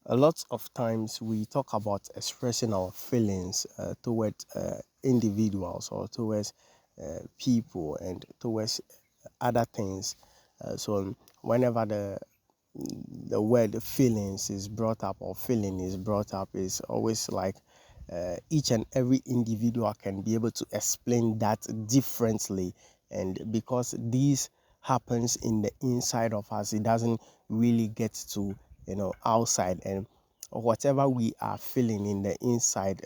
A lot of times we talk about expressing our feelings towards individuals or towards people and towards other things. So whenever the word feelings is brought up or feeling is brought up, is always like each and every individual can be able to explain that differently, and because this happens in the inside of us, it doesn't really get to outside, and whatever we are feeling in the inside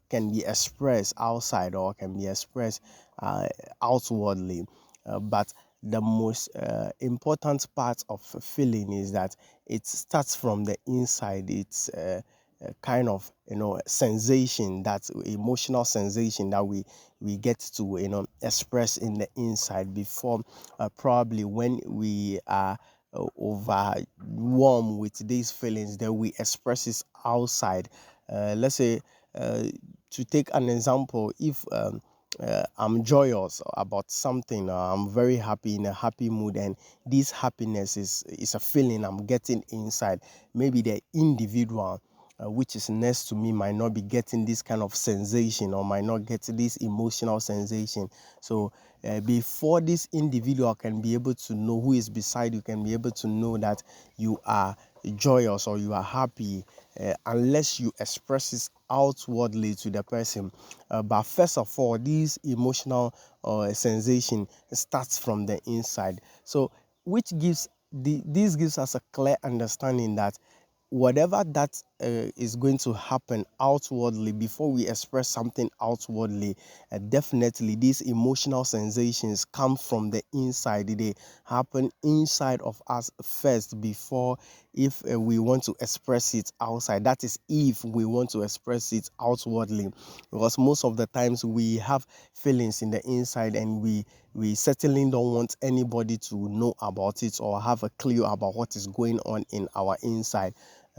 can be expressed outside or can be expressed uh, outwardly. But the most important part of feeling is that it starts from the inside. It's a kind of sensation, that emotional sensation that we get to express in the inside before probably when we are overwhelmed with these feelings, then we express it outside. Let's say, uh, to take an example, if I'm joyous about something, I'm very happy, in a happy mood, and this happiness is a feeling I'm getting inside. Maybe the individual which is next to me might not be getting this kind of sensation or might not get this emotional sensation. So before this individual can be able to know, who is beside you can be able to know that you are joyous or you are happy, unless you express it outwardly to the person. But first of all, this emotional sensation starts from the inside. So which gives this gives us a clear understanding that whatever that is going to happen outwardly, before we express something outwardly, definitely these emotional sensations come from the inside. They happen inside of us first before, if we want to express it outside. That is if we want to express it outwardly, because most of the times we have feelings in the inside, and we certainly don't want anybody to know about it or have a clue about what is going on in our inside.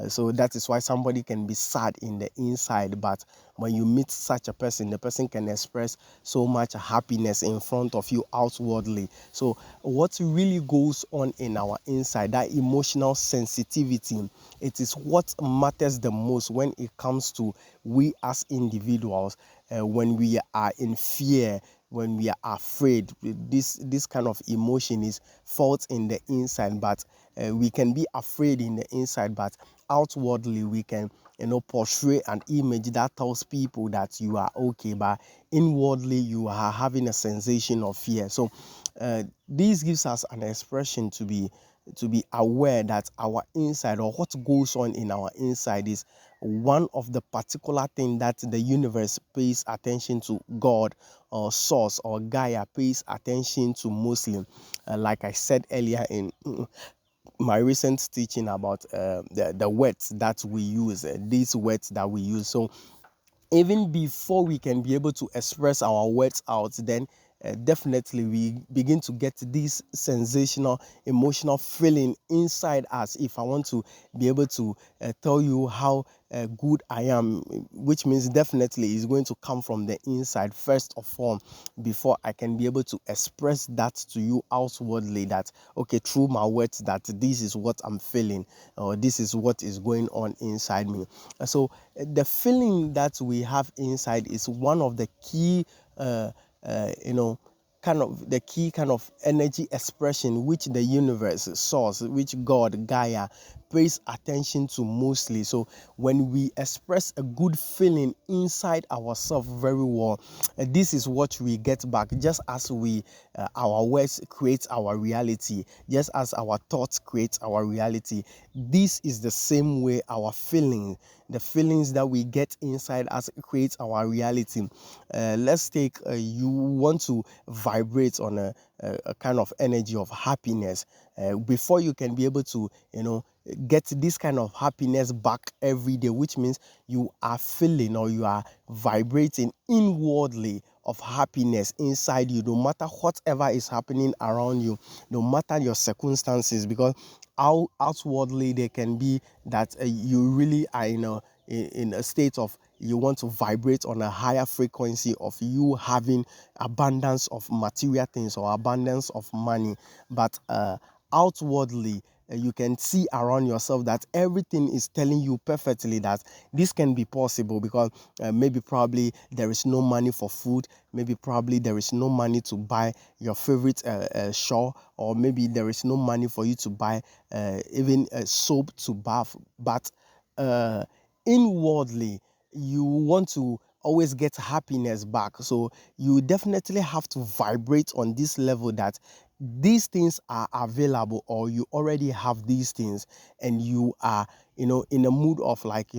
So that is why somebody can be sad in the inside, but when you meet such a person, the person can express so much happiness in front of you outwardly. So what really goes on in our inside, that emotional sensitivity, it is what matters the most when it comes to we as individuals. When we are in fear, when we are afraid, this kind of emotion is felt in the inside, but we can be afraid in the inside, but outwardly we can portray an image that tells people that you are okay, but inwardly you are having a sensation of fear. So this gives us an expression to be aware that our inside, or what goes on in our inside, is one of the particular thing that the universe pays attention to. God or source or Gaia pays attention to mostly. Like I said earlier in my recent teaching about the words that we use, these words that we use. So even before we can be able to express our words out, then definitely we begin to get this sensational emotional feeling inside us. If I want to be able to tell you how good I am, which means definitely is going to come from the inside first of all, before I can be able to express that to you outwardly, that okay, through my words, that this is what I'm feeling, or this is what is going on inside me. So the feeling that we have inside is one of the key kind of the key kind of energy expression which the universe source, which God, Gaia, pays attention to mostly. So when we express a good feeling inside ourselves very well, this is what we get back. Just as we our words create our reality, just as our thoughts create our reality, this is the same way our feeling, the feelings that we get inside us, creates our reality. Let's take you want to vibrate on a kind of energy of happiness. Before you can be able to get this kind of happiness back every day, which means you are feeling or you are vibrating inwardly of happiness inside you, no matter whatever is happening around you, no matter your circumstances, because outwardly they can be that you really are in a state of, you want to vibrate on a higher frequency of you having abundance of material things or abundance of money, but outwardly you can see around yourself that everything is telling you perfectly that this can be possible, because maybe probably there is no money for food, maybe probably there is no money to buy your favorite shawl, or maybe there is no money for you to buy even soap to bath, but uh, inwardly you want to always get happiness back. So you definitely have to vibrate on this level that these things are available, or you already have these things, and you are, in a mood of like,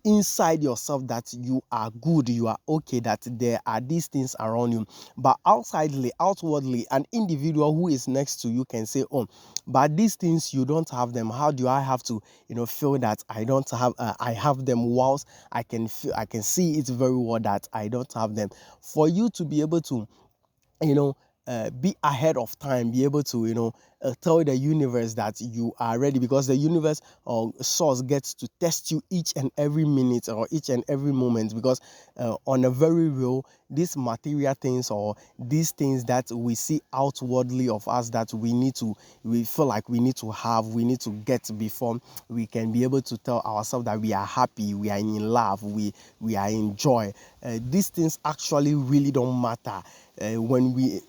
inside yourself that you are good, you are okay, that there are these things around you. But outwardly, an individual who is next to you can say, oh, but these things you don't have them. How do I have to, feel that I don't have, I have them, whilst I can see it very well that I don't have them? For you to be able to, you know, be ahead of time, be able to, tell the universe that you are ready, because the universe or source gets to test you each and every minute or each and every moment, because on a very real, these material things, or these things that we see outwardly of us, that we feel like we need to have, we need to get before we can be able to tell ourselves that we are happy, we are in love, we are in joy. These things actually really don't matter when we,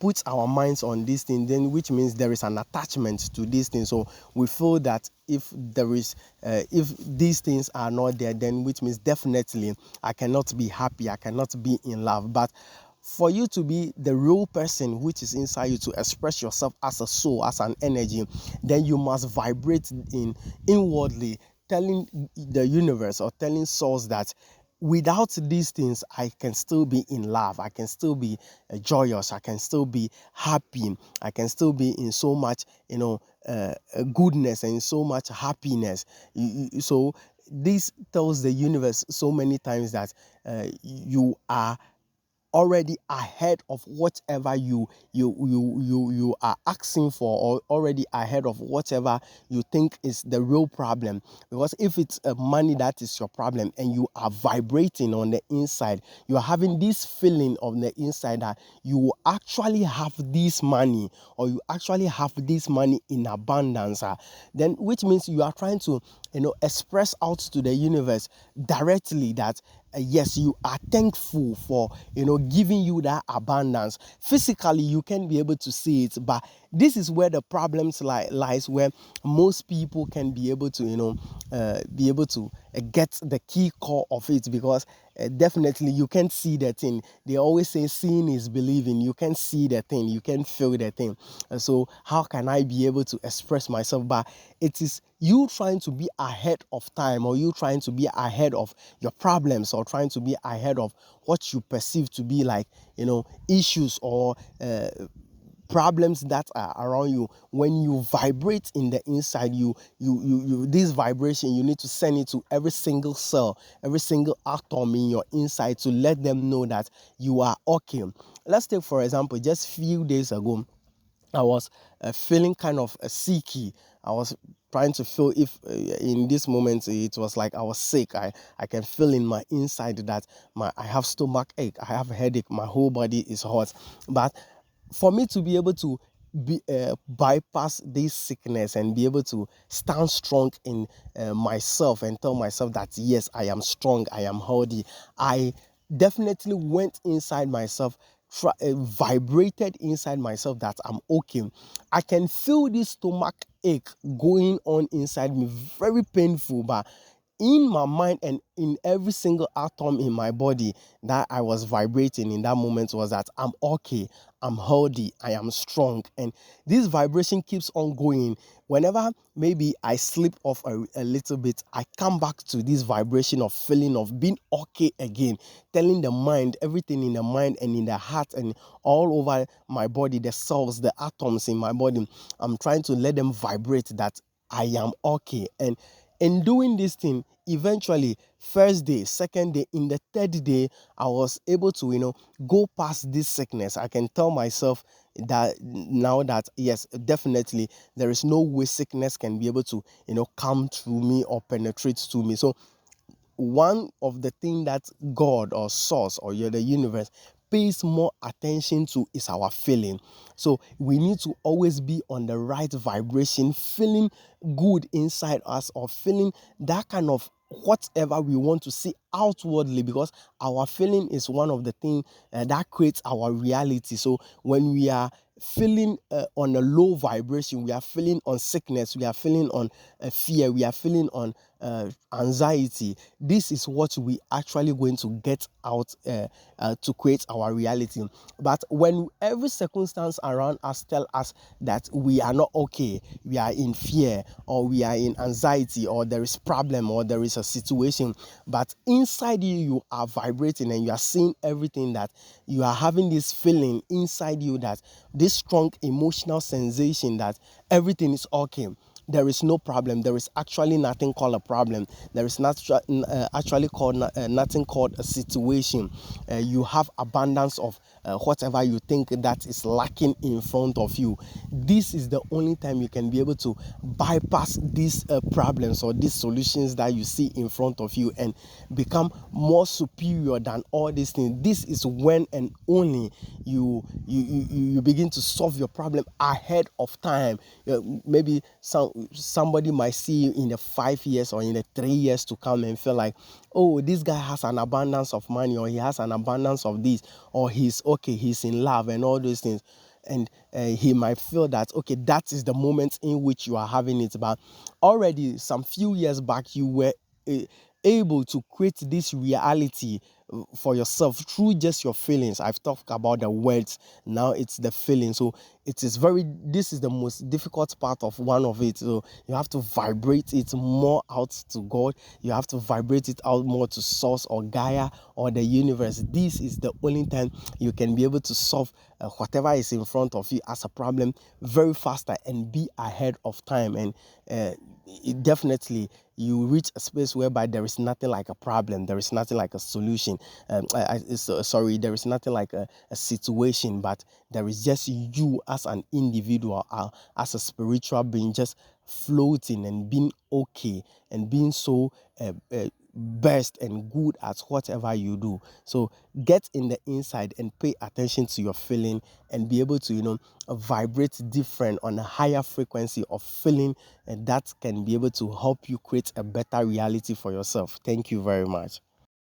put our minds on this thing, then which means there is an attachment to these things. So we feel that if these things are not there, then which means definitely I cannot be happy, I cannot be in love. But for you to be the real person which is inside you, to express yourself as a soul, as an energy, then you must vibrate inwardly, telling the universe or telling source that without these things, I can still be in love, I can still be joyous, I can still be happy, I can still be in so much, goodness and so much happiness. So this tells the universe so many times that you are already ahead of whatever you are asking for, or already ahead of whatever you think is the real problem. Because if it's money that is your problem, and you are vibrating on the inside, you are having this feeling on the inside that you will actually have this money, or you actually have this money in abundance, then which means you are trying to, express out to the universe directly that yes, you are thankful for, giving you that abundance. Physically you can be able to see it, but this is where the problems lies, where most people can be able to, be able to get the key core of it, because definitely you can't see the thing. They always say seeing is believing. You can see the thing, you can feel the thing. So how can I be able to express myself? But it is you trying to be ahead of time, or you trying to be ahead of your problems, or trying to be ahead of what you perceive to be like, issues, or problems that are around you. When you vibrate in the inside, you this vibration, you need to send it to every single cell, every single atom in your inside, to let them know that you are okay. Let's take for example, just few days ago, I was feeling kind of sicky. I was trying to feel if in this moment it was like I was sick. I can feel in my inside that I have stomach ache, I have headache, my whole body is hot. But for me to be able to bypass this sickness and be able to stand strong in myself, and tell myself that yes, I am strong, I am healthy, I definitely went inside myself, vibrated inside myself that I'm okay. I can feel this stomach ache going on inside me, very painful, but in my mind and in every single atom in my body that I was vibrating in that moment was that I'm okay, I'm healthy, I am strong. And this vibration keeps on going. Whenever maybe I slip off a little bit, I come back to this vibration of feeling of being okay again, telling the mind, everything in the mind and in the heart and all over my body, the cells, the atoms in my body, I'm trying to let them vibrate that I am okay. And in doing this thing, eventually, first day, second day, in the third day, I was able to, go past this sickness. I can tell myself that now that yes, definitely there is no way sickness can be able to, come through me or penetrate to me. So one of the thing that God or source or the universe pays more attention to is our feeling. So we need to always be on the right vibration, feeling good inside us, or feeling that kind of whatever we want to see outwardly, because our feeling is one of the things that creates our reality. So when we are feeling on a low vibration, we are feeling on sickness, we are feeling on fear, we are feeling on anxiety. This is what we actually going to get out to create our reality. But when every circumstance around us tell us that we are not okay, we are in fear, or we are in anxiety, or there is problem, or there is a situation, but inside you, you are vibrating and you are seeing everything, that you are having this feeling inside you, that this strong emotional sensation that everything is okay, there is no problem. There is actually nothing called a problem. There is not actually called nothing called a situation. You have abundance of whatever you think that is lacking in front of you. This is the only time you can be able to bypass these problems or these solutions that you see in front of you and become more superior than all these things. This is when and only you begin to solve your problem ahead of time. Maybe somebody might see you in the 5 years or in the 3 years to come and feel like, oh, this guy has an abundance of money, or he has an abundance of this, or he's okay, he's in love and all those things. And he might feel that, okay, that is the moment in which you are having it. But already some few years back, you were able to create this reality for yourself through just your feelings. I've talked about the words, now it's the feeling. So this is the most difficult part of one of it. So you have to vibrate it more out to God. You have to vibrate it out more to source or Gaia or the universe. This is the only time you can be able to solve whatever is in front of you as a problem very faster and be ahead of time. And definitely you reach a space whereby there is nothing like a problem, there is nothing like a solution. Sorry, there is nothing like a situation, but there is just you as an individual, as a spiritual being, just floating and being okay and being so best and good at whatever you do. So get in the inside and pay attention to your feeling and be able to, vibrate different on a higher frequency of feeling, and that can be able to help you create a better reality for yourself. Thank you very much.